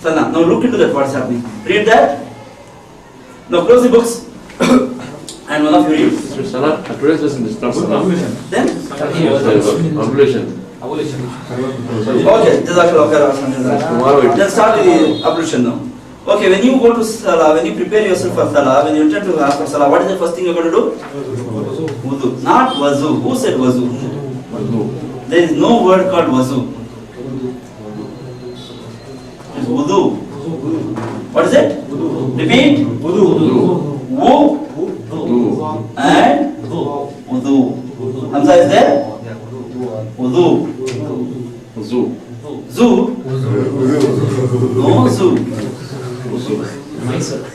Salah. Now look into that, what's happening. Read that. Now close the books. And one of you read. Salah, today's lesson is not Salah. Then? Ablution. Okay, Jazakallah khair. Then start with the ablution now. Okay, when you go to Salah, when you prepare yourself for Salah, when you intend to ask for Salah, what is the first thing you're going to do? Wudu. Not wazu. Who said wazu? There is no word called wazu. It's wudu. What is it? Repeat. Wu and wudu. Hamza is there? Wudu. Zu. Zu? No zu. Mysore.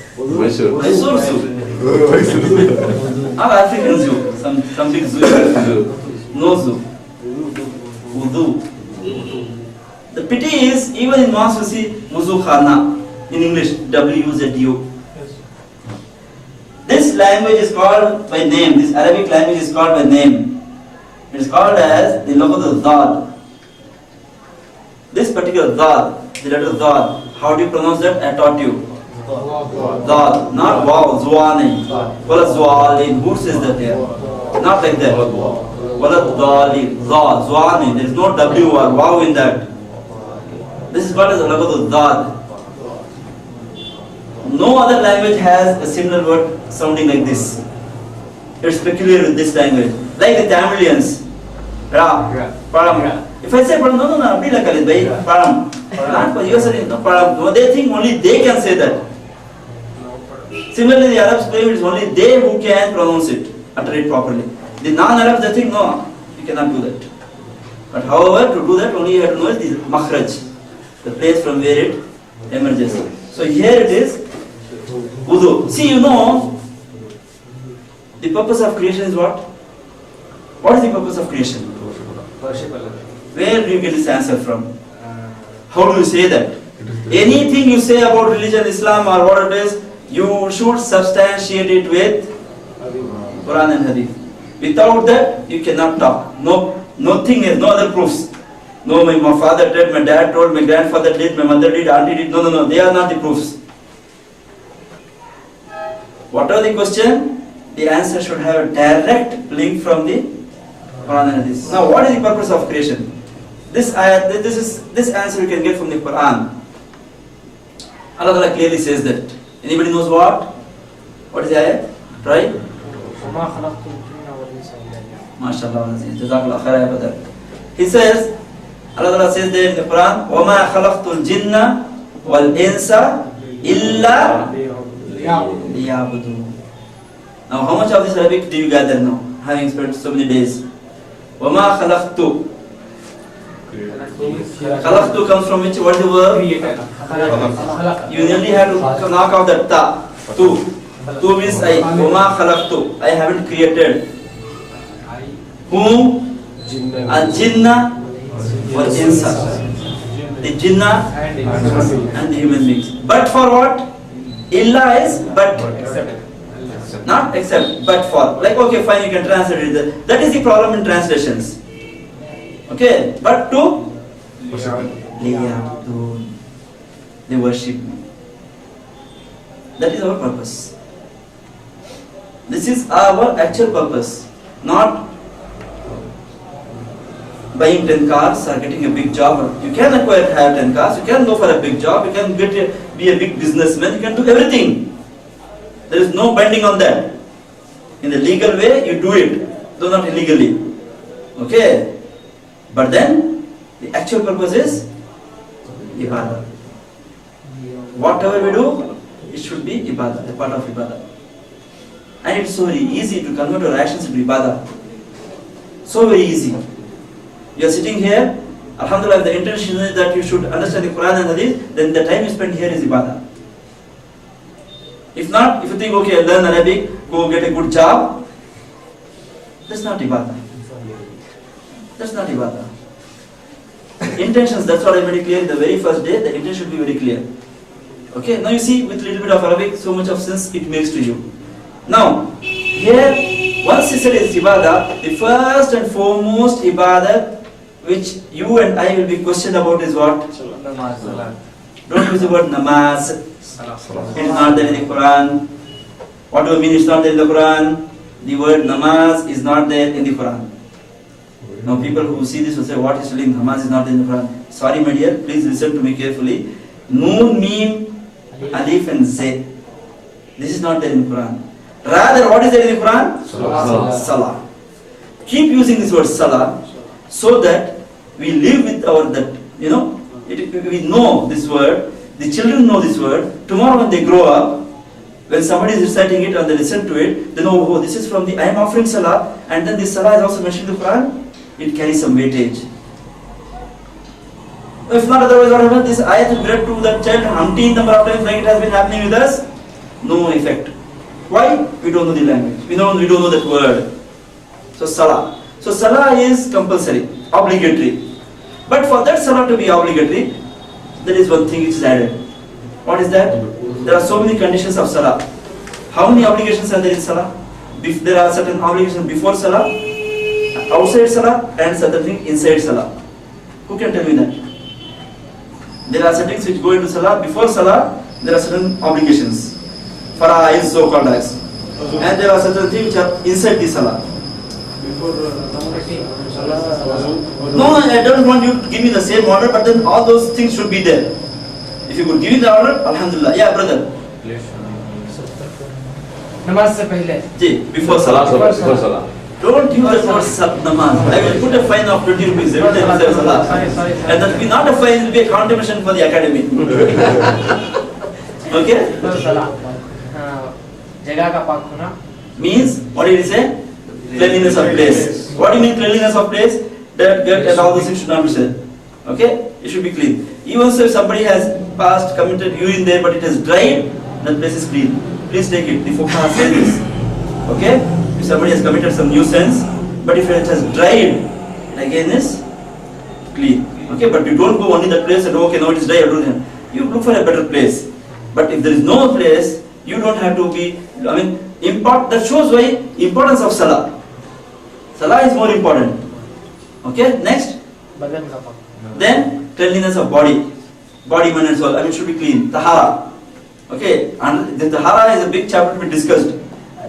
Mysore zoo. Our African zoo. Some big zoo. No zoo. Wudu. The pity is, even in mosque you see wuzu khana. In English, W-U-Z-U. This language is called by name. This Arabic language is called by name. It is called as the lafaz al-Dad. This particular Dad, the letter Dad, how do you pronounce that? I taught you. Dad, not wow, Zuane. Wala Zualin. Who says that here? Not like that. Wala Dali, Zuane. There is no W or wow in that. This is what is the lafaz al-Dad. No other language has a similar word sounding like this. It's peculiar with this language. Like the Tamilians. Ra, Param. If I say Param, no, Abdi la Khalid bhai, Param. Not you are saying no Param. No, they think only they can say that. Similarly, the Arabs claim it's only they who can pronounce it, utter it properly. The non-Arabs, they think no, you cannot do that. But however, to do that, only you have to know the makhraj, the place from where it emerges. So here it is. Wudu. See, you know, the purpose of creation is what? What is the purpose of creation? Where do you get this answer from? How do you say that? Anything you say about religion, Islam or what it is, you should substantiate it with Quran and Hadith. Without that, you cannot talk. No, nothing else, no other proofs. No, my father did, my dad told, my grandfather did, my mother did, auntie did. No, they are not the proofs. Whatever the question, the answer should have a direct link from the Quran and Hadith. Now, what is the purpose of creation? This answer you can get from the Quran. Allah clearly says that. Anybody knows what? What is the ayat? Try. MashaAllah. Jazakallah khair for that. He says, Allah says there in the Quran, وَمَا خَلَقْتُ الْجِنَّ وَالْإِنسَ إِلَّا لِيَعْبُدُونَ. Now, how much of this Arabic do you gather now, having spent so many days? وَمَا خَلَقْتُ. Khalaqtu comes from which? What is the verb? You nearly have to knock off that ta. Tu means I. وَمَا خَلَقْتُ. I haven't created. Whom? Al-Jinna wal-Insa. The Jinnah and the human beings. But for what? Illa is but. Not except, but for. Like, okay, fine, you can translate it. That is the problem in translations. Okay, but to they worship me. That is our purpose. This is our actual purpose. Not buying 10 cars or getting a big job. You can have 10 cars, you can go for a big job, you can be a big businessman, you can do everything. There is no bending on that. In the legal way, you do it, though not illegally. Okay? But then, the actual purpose is ibadah. Whatever we do, it should be ibadah, a part of ibadah. And it's so very easy to convert our actions into ibadah. So very easy. You are sitting here, alhamdulillah, the intention is that you should understand the Quran and Hadith, then the time you spend here is ibadah. If not, if you think, okay, learn Arabic, go get a good job, that's not ibadah. That's not ibadah. Intentions, that's what I made it clear in the very first day, the intention should be very clear. Okay, now you see, with little bit of Arabic, so much of sense it makes to you. Now, here, once you said it's ibadah, the first and foremost ibadah which you and I will be questioned about is what? Don't use the word namaz. It is not there in the Quran. What do you mean it's not there in the Quran? The word namaz is not there in the Quran. Now people who see this will say, what is telling namaz is not there in the Quran? Sorry my dear, please listen to me carefully. Noon, Mim, Alif and Z. This is not there in the Quran. Rather, what is there in the Quran? Salah. Keep using this word salah so that we live with our, we know this word, the children know this word. Tomorrow when they grow up, when somebody is reciting it and they listen to it, they know, oh, this is from the, I am offering salah, and then this salah is also mentioned in the Quran, it carries some weightage. If not, otherwise what happens? This ayat is read to that child umpteen number of times like it has been happening with us, no effect. Why? We don't know the language. We don't know that word. So salah. So salah is compulsory, obligatory. But for that salah to be obligatory, there is one thing which is added. What is that? There are so many conditions of salah. How many obligations are there in salah? There are certain obligations before salah, outside salah, and certain things inside salah. Who can tell me that? There are certain things which go into salah. Before salah, there are certain obligations. Fara'id, so-called acts. And there are certain things which are inside the salah. No, I don't want you to give me the same order, but then all those things should be there. If you could give me the order, alhamdulillah. Yeah, brother. Namaz se pehle. Before salah. Before salah. Don't use the word namaz. I will put a fine of 20 rupees every time you say salah. And that will be not a fine, it will be a contribution for the academy. Okay? Jagah ka pak hona. Means, what did he say? Cleanliness of place. What do you mean cleanliness of place? That dirt and all those things should not be said. Okay? It should be clean. Even so if somebody has passed, committed urine there but it has dried, that place is clean. Please take it. The Fuqaha says this. Okay? If somebody has committed some nuisance, but if it has dried, it again is clean. Okay? But you don't go only that place and okay, now it is dry, you look for a better place. But if there is no place, you don't have to be, that shows why importance of salah. Salah is more important. Okay, next. Then cleanliness of body. Body, mind and soul. It should be clean. Tahara. Okay, and the Tahara is a big chapter to be discussed.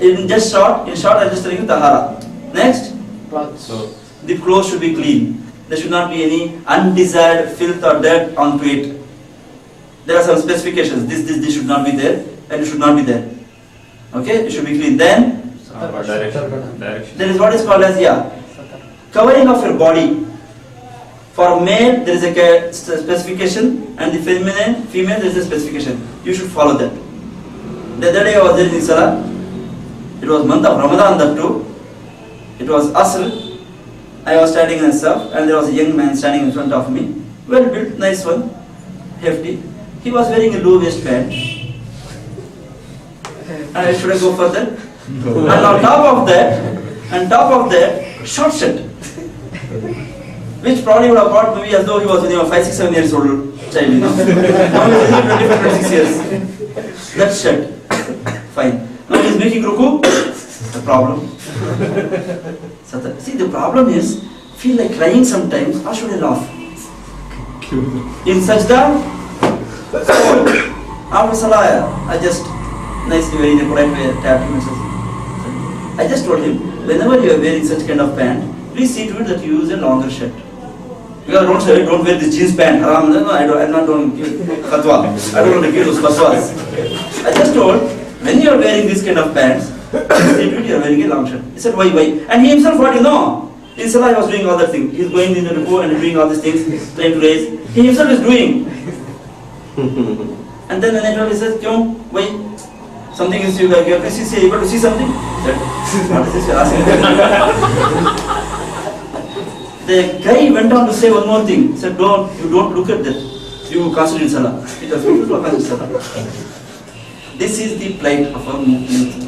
In short, I'm just telling you Tahara. Next. The clothes should be clean. There should not be any undesired filth or dirt onto it. There are some specifications. This should not be there, and it should not be there. Okay, it should be clean. Then Direction. there is what is called as covering of your body. For male there is a specification, and the female there is a specification. You should follow that. The other day I was there in Salah. It was month of Ramadan, that too. It was Asr. I was standing in stuff, and there was a young man standing in front of me. Well built, nice one, hefty. He was wearing a low waist pant. And should I go further? And on top of that, short shirt. Which probably would have brought maybe as though he was 5, 6, 7 years old child, Now he is 25, 26 years. That shirt. Fine. Now he is making ruku. The problem. See, the problem is, feel like crying sometimes, or should I laugh? In sajda, after salah, I just nicely, very in a polite way, tapped him and said, I just told him, whenever you are wearing such kind of pant, please see to it that you use a longer shirt. Because don't wear this jeans pant, haram. No, I'm not going to give fatwa. I don't want to give those fatwas. I just told, when you are wearing this kind of pants, see to it you are wearing a long shirt. He said, why? And he himself, what in Salah he was doing all that thing. He is going in the ruku and doing all these things, trying to raise. He himself is doing. And then the network says, why? Something is you are able to see something? What is this you are asking? The guy went on to say one more thing. He said, you don't look at that. You concentrate in Salah. It has to look at Salah. This is the plight of our youth.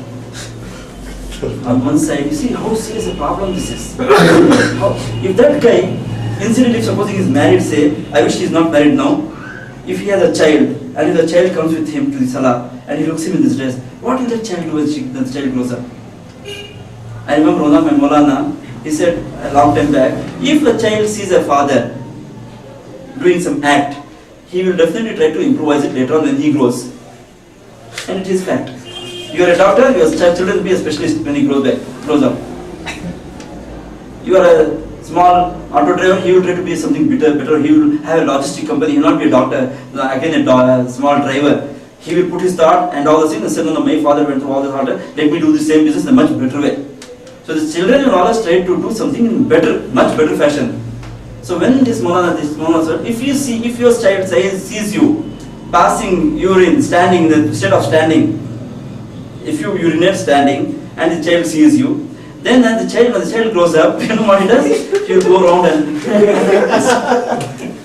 On one side, you see how serious a problem this is. If that guy, incidentally, supposing he is married, say, I wish he is not married now. If he has a child, and if the child comes with him to the Salah, and he looks him in this dress, what will that child do when the child grows up? I remember one of my Maulana, he said a long time back, if the child sees a father doing some act, he will definitely try to improvise it later on when he grows. And it is fact. You are a doctor, your children will be a specialist when he grows up. You are a small auto driver, he will try to be something better. He will have a logistic company, he will not be a doctor, again a small driver. He will put his thought and all the things and say, no, my father went through all this hard, let me do the same business in a much better way. So the children will always try to do something in much better fashion. So when this Maulana said, if your child sees you passing urine, standing, instead of standing, if you urinate standing and the child sees you, then when the child grows up, you know what he does? He will go around and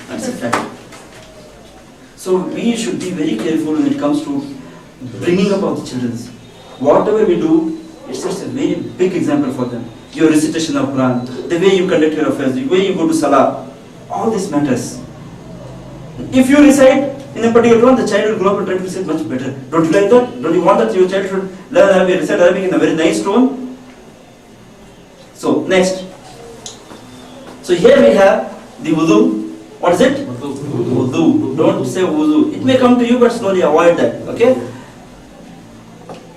that's a fact. So we should be very careful when it comes to bringing up our children. Whatever we do, it's just a very big example for them. Your recitation of Quran, the way you conduct your affairs, the way you go to Salah, all this matters. If you recite in a particular tone, the child will grow up and try to recite much better. Don't you like that? Don't you want that your child should learn Arabic, recite Arabic in a very nice tone? So, next. So here we have the wudu. What is it? Wudu. Don't say wudu. It may come to you, but slowly avoid that. Okay?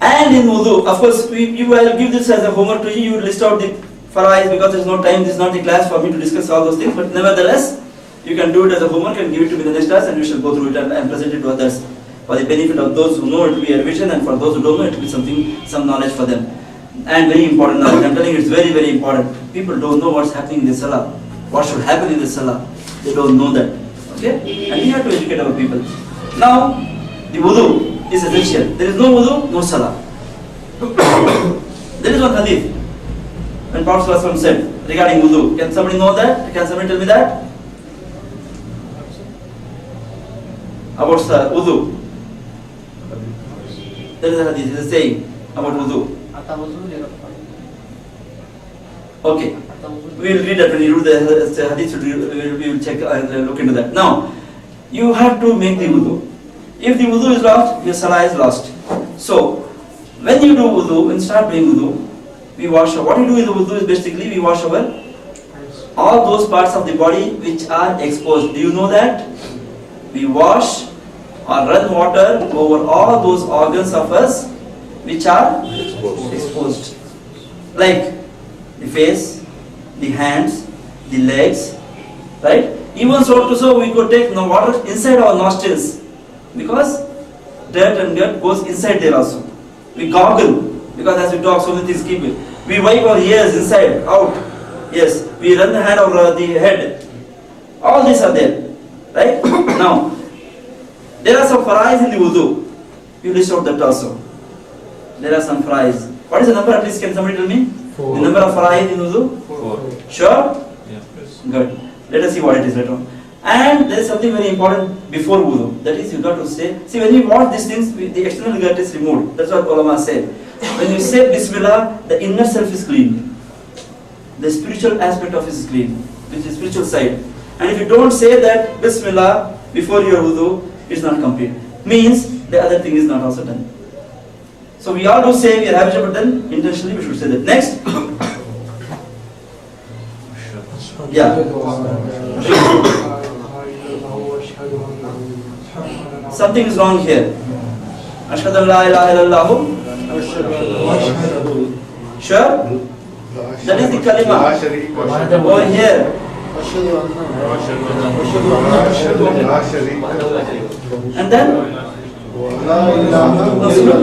And in wudu, of course, you will give this as a homework to you. You will list out the farais because there is no time. This is not the class for me to discuss all those things. But nevertheless, you can do it as a homework and give it to me in the next class, and we shall go through it and present it to others for the benefit of those who know it will be a revision, and for those who don't know it will be some knowledge for them. And very important knowledge. I'm telling you, it's very, very important. People don't know what's happening in the salah. What should happen in the salah? They don't know that. Okay? And we have to educate our people. Now, the wudu is essential. There is no wudu, no salah. There is one hadith when Prophet ﷺ said regarding wudu. Can somebody know that? Can somebody tell me that? About wudu. There is a hadith, it is saying about wudu. Okay. We will read that when you read the hadith, we will check and look into that. Now, you have to make the wudu. If the wudu is lost, your salah is lost. So, when you do wudu, when you start doing wudu, we wash our, what we do in the wudu is basically we wash our all those parts of the body which are exposed. Do you know that? We wash or run water over all those organs of us which are exposed. Like the face, the hands, the legs, right? Even so we could take water inside our nostrils because dirt and dirt goes inside there also. We gargle because as we talk so many things keep it. We wipe our ears inside, out. Yes, we run the hand over the head. All these are there, right? Now, there are some farais in the wudu. You list out that also. There are some farais. What is the number at least? Can somebody tell me? 4. The number of farais in wudu? 4. Sure? Yeah. Good. Let us see what it is later on. And there is something very important before wudu. That is, you got to say. See, when you wash these things, the external dirt is removed. That's what ulama say. When you say Bismillah, the inner self is clean. The spiritual aspect of it is clean, which is the spiritual side. And if you don't say that Bismillah before your wudu, it's not complete. Means the other thing is not also done. So we all do say we are habitual, but then intentionally we should say that. Next. Yeah. Something is wrong here. Ashhadu an la ilaha illallah. Sure? That is the kalima. Over here. And then?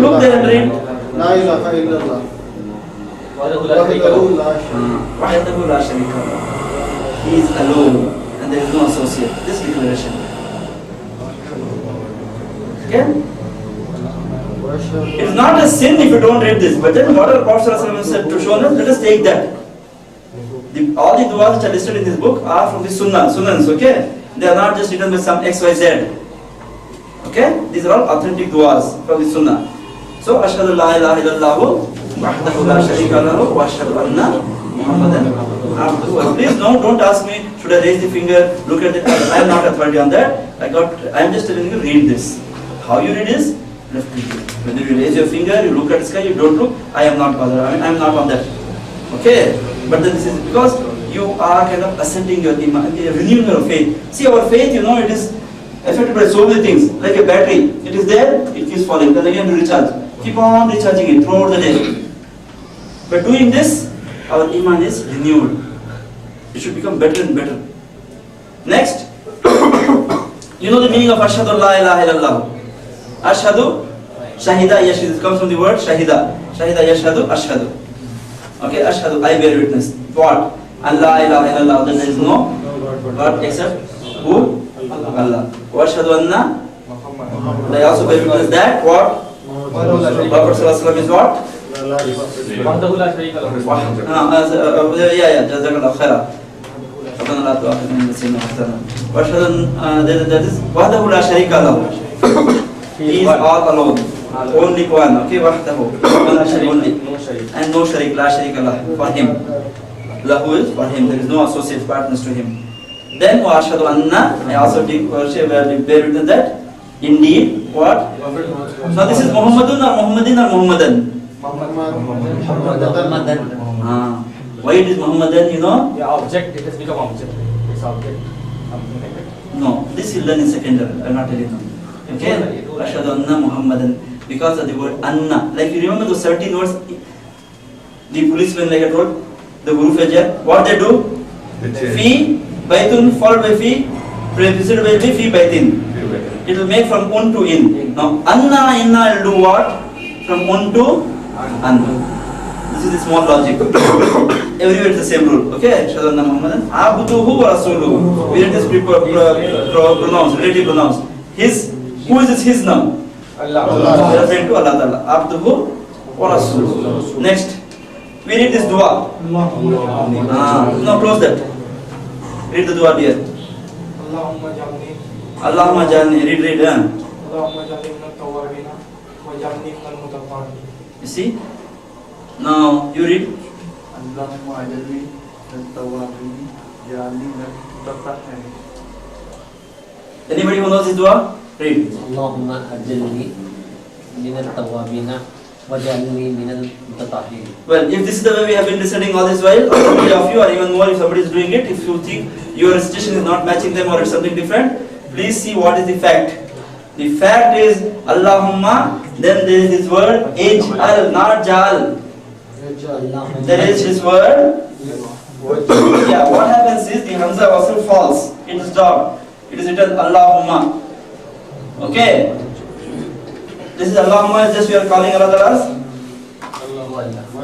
Look there and read. La ilaha illallah. Wahdahu la sharika lahu. He is alone and there is no associate. This declaration. Okay? It's not a sin if you don't read this, but then what our Prophet ﷺ said to show us, let us take that. All the du'as which are listed in this book are from the sunnahs, okay? They are not just written by some XYZ. Okay? These are all authentic du'as from the sunnah. So, Ashhadu la ilaha illallah, wahdahu la sharika lahu, wa ashhadu anna Muhammadan abduhu. Please don't ask me, should I raise the finger, look at it. I am not authority on that. I am just telling you, read this. How you read is, left to you. Whether you raise your finger, you look at the sky, you don't look, I am not bothered. I am not on that. Okay? But then this is because you are kind of ascending your iman, renewing your faith. See, our faith, it is affected by so many things, like a battery. It is there, it keeps falling, then again you recharge. Keep on recharging it throughout the day. By doing this, our iman is renewed. It should become better and better. Next, you know the meaning of Ashhadu la ilaha illallah. Ashhadu, Shahida, Yashhadu. It comes from the word Shahida. Shahida, Yashhadu, Ashhadu. Okay, Ashhadu, I bear witness. What? Allah ilaha illallah. Then there is no God except who? Allah. Ashhadu anna. They also bear witness that what? Prophet Sallallahu Alaihi Wasallam is what? Jazakallah khaira. ربنا لا تؤاخذنا إن نسينا وأخطأنا. وأشهد أن that is وحده لا شريك له. He is all alone, only one. Okay, وحده only, and no sharik, لا شريك له, for him. Lahu is for him. There is no associate partners to him. Then وأشهد أن, I also bear witness that indeed what? Now this is Muhammadun or Muhammadin or Muhammadan? Why it is Muhammadan, you know? Yeah, object, it has become object. It's object. Something like that. No, this you learn in second level. I will not tell you now. Okay? Ashhadu anna Muhammadan. Because of the word anna. Like you remember those 17 words? The policemen, like I told, the Guru Fajar, what they do? Fi, baitun, followed by fi, preceded by fi, baitin. It will make from un to in. Now, anna, inna will do what? From un to an. This is the small logic. Everywhere it's the same rule. Okay? Ashhadu anna Muhammadan. Abduhu wa rasuluhu. We let this pronounce, relative pronounce. His, who is this his now? Allah. Referring to Allah Ta'ala. Abduhu wa rasuluhu. Next. We read this dua. Now close that. Read the dua dear. Allahumma jalni. Read. You see? Now you read. Anybody who knows this dua? Read. Allahumma ajilni minal tawabina wajalni minal mutatahhirin. Well, if this is the way we have been reciting all this while, or somebody of you, or even more if somebody is doing it, if you think your recitation is not matching them or it's something different, please see what is the fact. The fact is Allahumma, then there is this word ij'al, not jal. There is this word. Yeah, what happens is the Hamza also falls. It is dropped. It is written Allahumma. Okay. This is Allahumma, just we are calling Allah Ta'ala.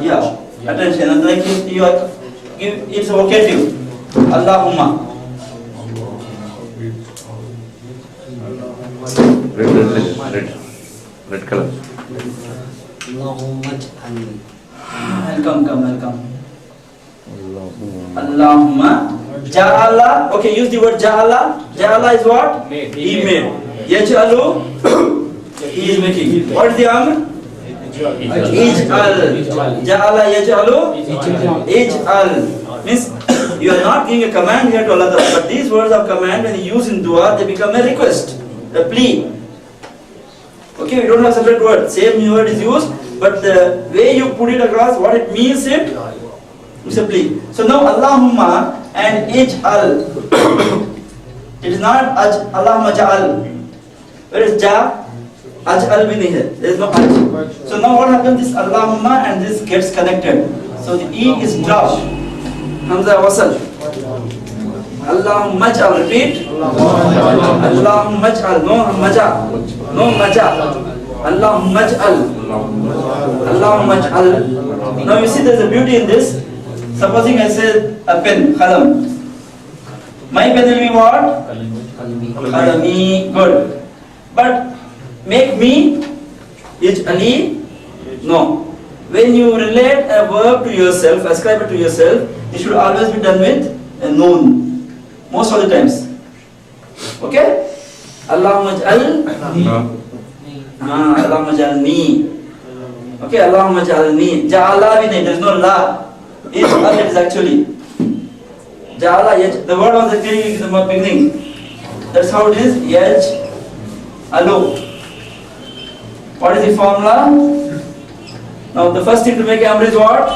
Yeah. Attention. Like you are, it's a vocative. Allahumma. Red color. Allahumma ij'alni. Welcome. Allahumma ja'ala. Okay, use the word ja'ala. Ja'ala is what? He made. Yaj'alu. He is making. What is the amr? Ij'al. Ja'ala yaj'alu. Ij'al. Means you are not giving a command here to Allah Ta'ala, but these words of command when you use in dua, they become a request, a plea. Okay, we don't have separate word. Same word is used, but the way you put it across, what it means, it's a plea. So now Allahumma and ij'al. It is not Allahumma ja'al. Where is ja? Aj'al bhi nahi hai. There is no aj. So now what happens? This Allahumma and this gets connected. So the E is dropped. Hamza wasal. Allahumma ja'al. Repeat. Allahumma ja'al. No maja. No maja. Allahumma ja'al. Allahumma ja'al. Now you see there is a beauty in this. Supposing I say a pen, khalam. My pen will be what? Khalami. Good. But make me ij'ali. No. When you relate a verb to yourself, ascribe it to yourself, it should always be done with a noun. Most of the times. Okay? Allahumma ij'al. Allahumma ij'alni. Okay, Allahumma ij'alni. Ja'ala bhi nahi, there is no la. Ij'al it is actually. Ja'ala, the word was actually in the beginning. That's how it is. Yaj'alu. What is the formula? Now the first thing to make amr is what?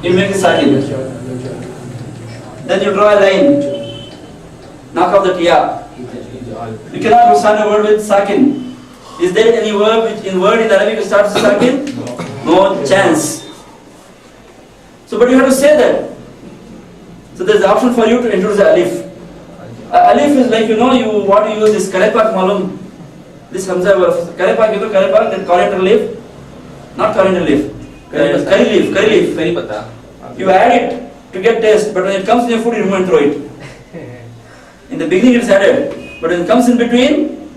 You make the sakin. Then you draw a line. Knock off the tiya. You cannot start a word with sakin. Is there any word in Arabic that starts with sakin? No chance. So, but you have to say that. So there is an option for you to introduce the alif. Alif is like, you want to use this karepak malum. This hamza karepak, karepak, that coriander leaf. Not coriander leaf. Curry leaf. You add it to get taste, but when it comes in your food, you remove and throw it. In the beginning it's added, but when it comes in between,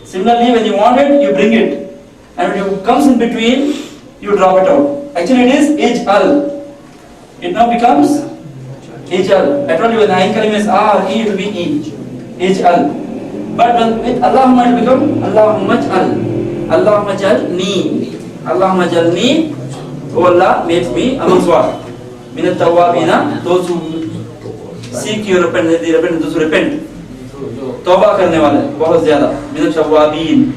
similarly when you want it, you bring it. And when it comes in between, you drop it out. Actually it is ij'al. It now becomes ij'al. I told you when the ayn kalim is R, E, it will be E. Ij'al. But when with Allahumma it will become Allahumma ij'al. Allahumma ij'alni. Allahumma ij'alni. Oh Allah, make me amongst what? Minat tawwabina, those who seek your repentance, those who repent. Tawbah karne wale, bahut zyada. Minat tawwabin.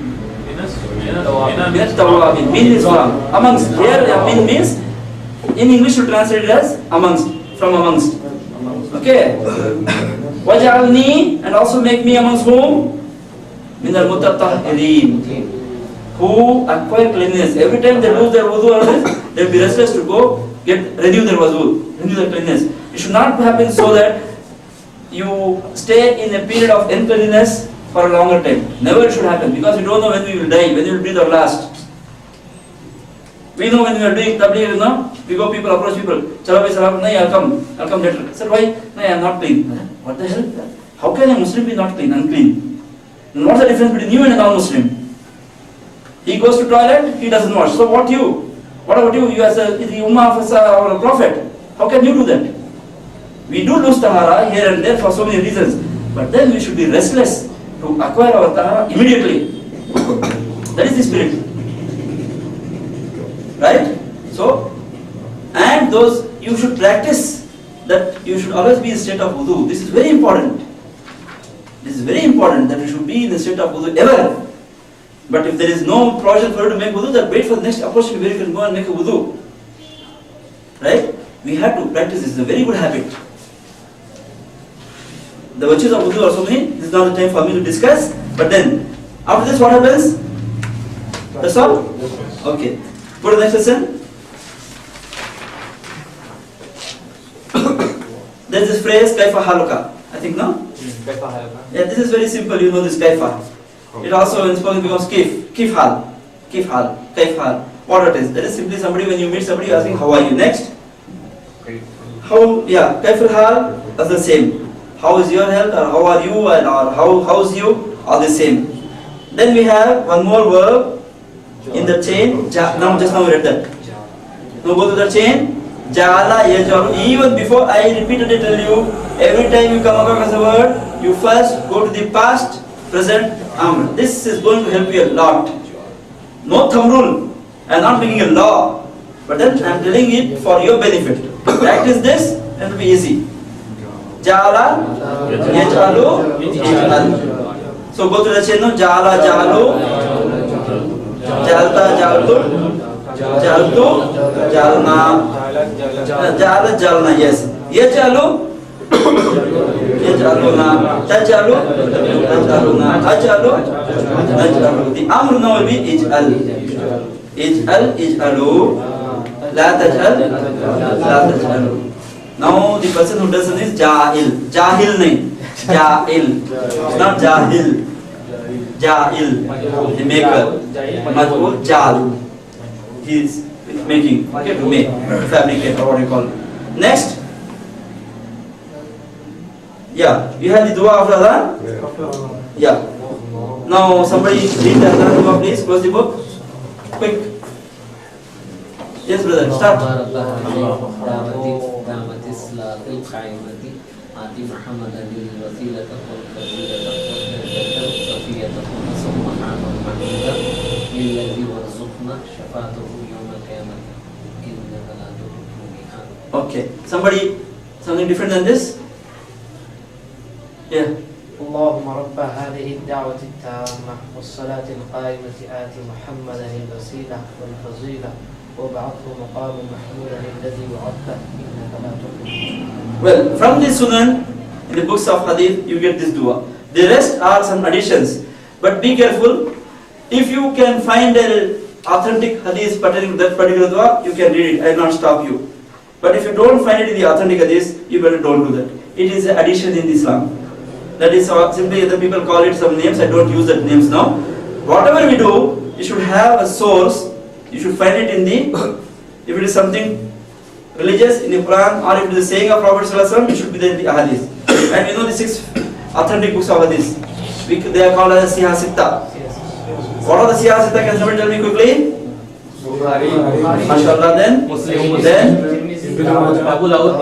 Minat tawwabin. Min is from. Amongst. Here, min means, in English you translate it as amongst, from amongst. Okay. Waj'alni, and also make me amongst whom? Min al-mutatahhirin. Who acquire cleanliness. Every time they lose their wudu or this, they will be restless to go renew their wudu, renew their cleanliness. It should not happen so that you stay in a period of uncleanliness for a longer time. Never it should happen, because we don't know when we will die, when we will breathe our last. We know when we are doing tabligh, we go, people approach people. Chalo bhai salam, nahi, I'll come later. Sir, why? Nahi, I am not clean. What the hell? How can a Muslim be not clean, unclean? And what's the difference between you and a non-Muslim? He goes to toilet, he doesn't wash. So what you? What about you? You as the ummah of our prophet. How can you do that? We do lose tahara here and there for so many reasons. But then we should be restless to acquire our tahara immediately. That is the spirit. Right? So, and those, you should practice that you should always be in state of wudu. This is very important. This is very important that you should be in the state of wudu ever. But if there is no provision for you to make wudu, then wait for the next opportunity where you can go and make a wudu. Right? We have to practice this. It's a very good habit. The virtues of wudu are so many. This is not the time for me to discuss. But then, after this, what happens? That's all? Okay. Go to the next lesson. There's this phrase, kaifa haluka. I think, no? Yeah, this is very simple. You know this kaifa. It also in spoken becomes kif hal, kaif hal. What it is? That is simply somebody, when you meet somebody, asking how are you. Next, how, yeah, kaif hal, that's the same. How is your health, or how are you, and or how's you, all the same. Then we have one more verb in the chain. Now just now we read that. Now go to the chain. Jala yajalu. Even before I repeatedly tell you, every time you come across a word, you first go to the past, present, amr. This is going to help you a lot. No thumb rule. I am not making a law, but then I am telling it for your benefit. Practice this and it will be easy. Jala, yajalu, yajal. So go to the chain now. Jala, jalu, jalta, jaltu, jaltu, jalna, jala, jalna. Yes. Yajalu, yajaluna, tajalu, tajaluna, ajalu, ajalu. The amr now will be ij'al. Ij'al, ij'alu, la taj'al, la taj'alu. Now the person who does this is jahil. Jahil nahi. Jahil. It's not jahil. Jahil. The maker. Majhul jal. He is making. Okay, to make. Fabricate or what you call it. Next. Yeah. You have the dua after that? Yeah. Now somebody read the Adhan dua, please. Close the book. Quick. Yes, brother. Start. Okay. Somebody, something different than this? Yeah. اللهم رب هذه الدعوة التامة والصلاة القائمة آت محمدا الوسيلة والفضيلة وابعثه مقام محمودا الذي وعدته إنك لا تخلف. Well, from this sunan in the books of hadith, you get this dua. The rest are some additions. But be careful. If you can find an authentic hadith pertaining to that particular dua, you can read it. I will not stop you. But if you don't find it in the authentic hadith, you better don't do that. It is an addition in Islam. That is simply the people call it some names. I don't use that names now. Whatever we do, you should have a source. You should find it in the, if it is something religious in the Quran, or if it is a saying of Prophet ﷺ, it should be there in the hadith. And you know the 6 authentic books of hadith. They are called as Sihah Sitta. What are the Sihah Sitta? Can somebody tell me quickly? MashaAllah. Then Abu Dawud,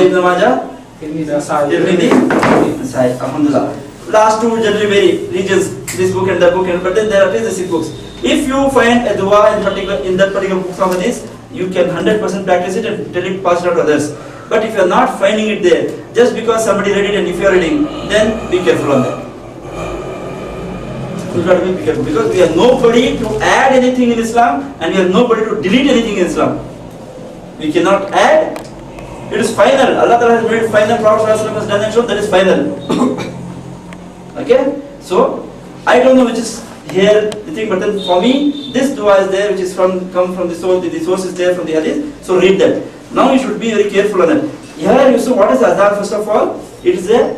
Ibn Majah, Tirmidhi, Sahih. Alhamdulillah. Last two generally vary, regions, this book and that book, but then there are at least the 6 books. If you find a dua in that particular book of hadith, you can 100% practice it and tell it, pass it out to others. But if you are not finding it there, just because somebody read it and if you are reading, then be careful on that. You got to be careful, because we are nobody to add anything in Islam and we are nobody to delete anything in Islam. We cannot add. It is final. Allah Ta'ala has made final. Prophet has done and shown that is final. Okay? So, I don't know which is here the thing, but then for me, this dua is there, which is come from the source. The source is there from the hadith. So read that. Now you should be very careful on that. Here you see what is Adhan first of all. It is a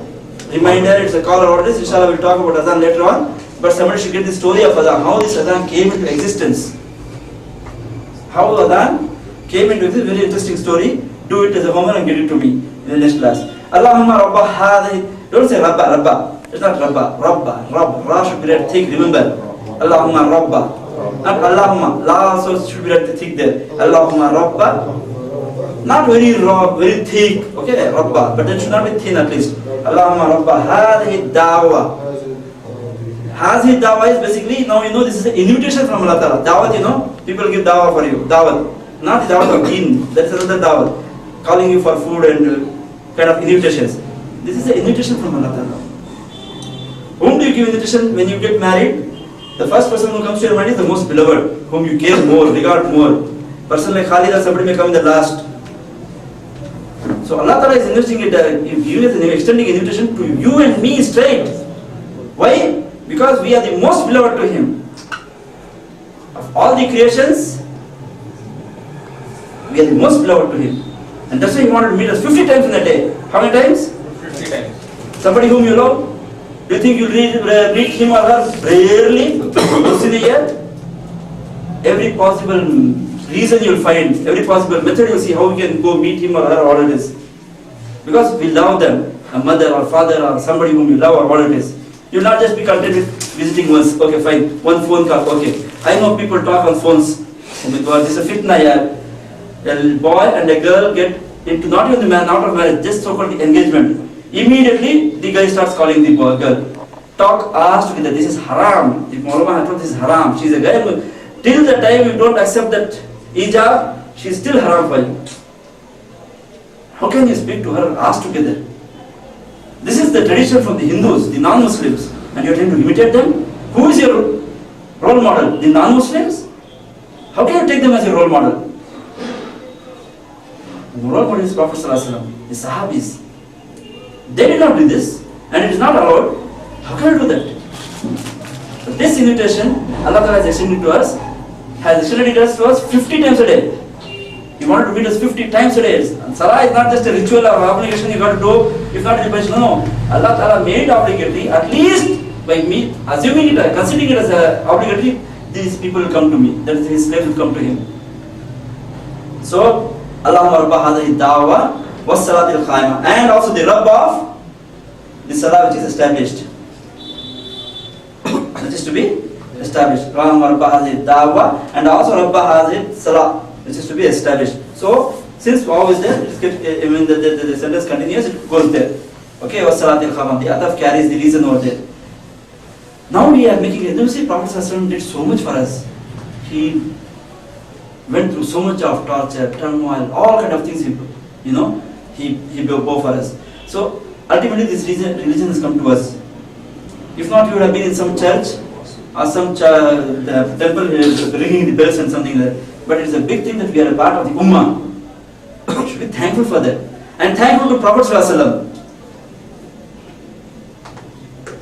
reminder, it's a call or what it is. Inshallah we'll talk about Adhan later on. But somebody should get the story of Adhan, how this Adhan came into existence. How Adhan came into this very interesting story. Do it as a homework and get it to me in the next class. Allahumma Rabba hadhi. Don't say Rabba, Rabba. It's not Rabba, Rabba, Rabb. Ra should be read thick, remember. Allahumma Rabba. Not Allahumma. La also should be read thick there. Allahumma Rabba. Not very raw, very thick. Okay, Rabba. But it should not be thin at least. Allahumma Rabba hadhi da'wa. Hadhi da'wa is basically, now you know this is an invitation from Allah Ta'ala. Dawat, you know, people give da'wa for you. Dawat. Not the dawat of deen. That's another dawat. Calling you for food and kind of invitations. This is an invitation from Allah Ta'ala. Whom do you give invitation when you get married? The first person who comes to your mind is the most beloved, whom you care more, regard more. Person like Khalid or somebody may come in the last. So Allah Ta'ala is investing it, extending invitation to you and me straight. Why? Because we are the most beloved to Him. Of all the creations, we are the most beloved to Him. And that's why He wanted to meet us 50 times in a day. How many times? 50 times. Somebody whom you love, do you think you'll meet him or her rarely once in a year? Every possible reason you'll find, every possible method you'll see how you can go meet him or her, all it is. Because we love them, a mother or father or somebody whom you love or what it is. You'll not just be content with visiting once, okay fine, one phone call, okay. I know people talk on phones. This is a fitna here. A boy and a girl get into not even the man out of marriage, just so-called the engagement. Immediately the guy starts calling the boy, girl. Talk us together, this is haram. The Maulama had told this is haram. She's a guy who, till the time you don't accept that ijab, she's still haram for you. How can you speak to her, ask together? This is the tradition from the Hindus, the non-Muslims, and you're trying to imitate them? Who is your role model? The non-Muslims? How can you take them as your role model? The role model is Prophet ﷺ, the Sahabis. They did not do this, and it is not allowed. How can you do that? But this invitation, Allah Ta'ala has extended to us, has extended it to us 50 times a day. He wanted to meet us 50 times a day. And Salah is not just a ritual or obligation you got to do, if not a no, no. Allah Ta'ala made it obligatory, at least by me assuming it, considering it as obligatory, these people will come to me, that is, his slaves will come to him. So, Allahumma Rabba hadhihi da'wa was salatil qaima, and also the Rabb of the Salah which is established. Which is to be established. Allahumma Rabba hadhihi da'wa, and also Rabba hadhihi Salah, which is to be established. So, since waw is there, when the sentence continues, it goes there. Okay, was salatil qaima, the ataf carries the reason over there. Now we are making it. You see, Prophet ﷺ did so much for us. He went through so much of torture, turmoil, all kind of things. He bore for us. So ultimately, this religion has come to us. If not, you would have been in some church or some temple ringing the bells and something like that. But it's a big thing that we are a part of the Ummah. We should be thankful for that, and thankful to Prophet ﷺ.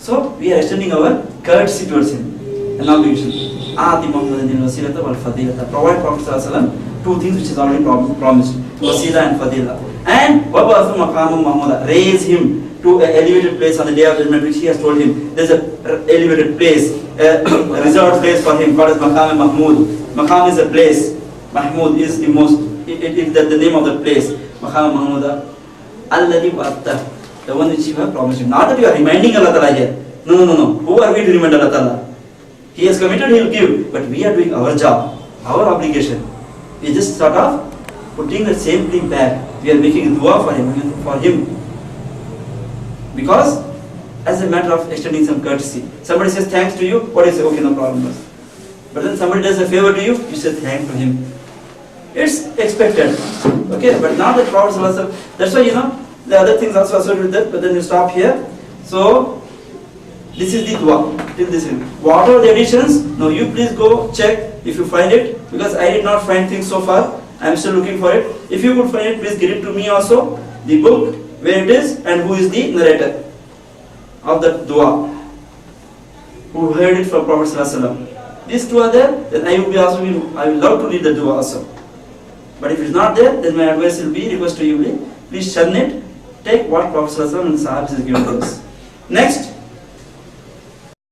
So we are extending our courtesy towards him. An obligation. Ati Muhammadin wasilata wal fadilata. Provide Prophet ﷺ two things which is already promised. Wasila and fadila. And wabathu maqamam mahmuda. Raise him to an elevated place on the day of judgment, which he has told him. There's an elevated place, a reserved place for him called as Maqam Mahmud. Maqam is a place. Mahmud is the most, it is the name of the place. Maqam Mahmuda. Alladhi wa'atta. The one which you have promised him. Not that you are reminding Allah Ta'ala here. No. Who are we to remind Allah Ta'ala? He has committed, he will give. But we are doing our job, our obligation. We just sort of putting the same thing back. We are making dua for him. Because as a matter of extending some courtesy. Somebody says thanks to you, what do you say? Okay, no problem. But then somebody does a favor to you, you say thanks to him. It's expected. Okay, but not the Prophet ﷺ. That's why the other things also associated with that, but then you stop here. So this is the dua. Till this end. What are the additions? No, you please go check if you find it, because I did not find things so far. I am still looking for it. If you could find it, please get it to me also. The book, where it is, and who is the narrator of the dua, who heard it from Prophet ﷺ. These two are there, then I will love to read the dua also. But if it is not there, then my advice will be, request to you, please shun it. Take what Prophet ﷺ and Sahabas has given to us. Next,